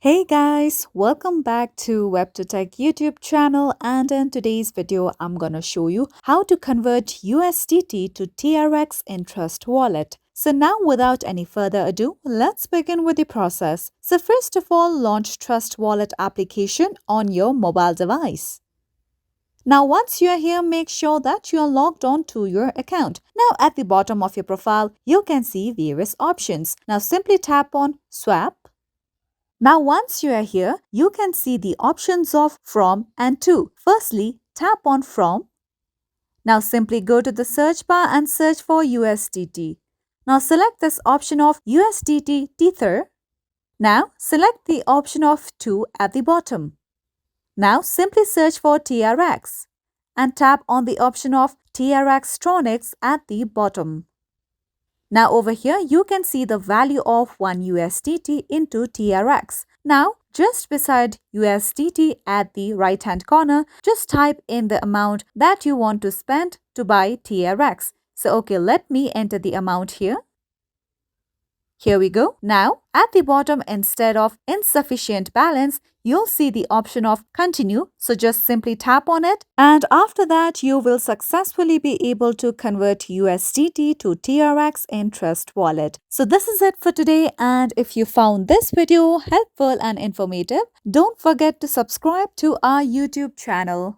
Hey guys, welcome back to WebToTech YouTube channel, and in today's video I'm gonna show you how to convert USDT to TRX in Trust Wallet. So now without any further ado, let's begin with the process. So first of all, launch Trust Wallet application on your mobile device. Now once you are here, make sure that you are logged on to your account. Now at the bottom of your profile, you can see various options. Now simply tap on Swap. Now once you are here, you can see the options of From and To. Firstly, tap on From. Now simply go to the search bar and search for USDT. Now select this option of USDT Tether. Now select the option of To at the bottom. Now simply search for TRX and tap on the option of TRX Tronics at the bottom. Now over here, you can see the value of 1 USDT into TRX. Now, just beside USDT at the right hand corner, just type in the amount that you want to spend to buy TRX. So okay, let me enter the amount here. Here we go. Now, at the bottom, instead of insufficient balance, you'll see the option of continue. So just simply tap on it. And after that, you will successfully be able to convert USDT to TRX in Trust Wallet. So this is it for today. And if you found this video helpful and informative, don't forget to subscribe to our YouTube channel.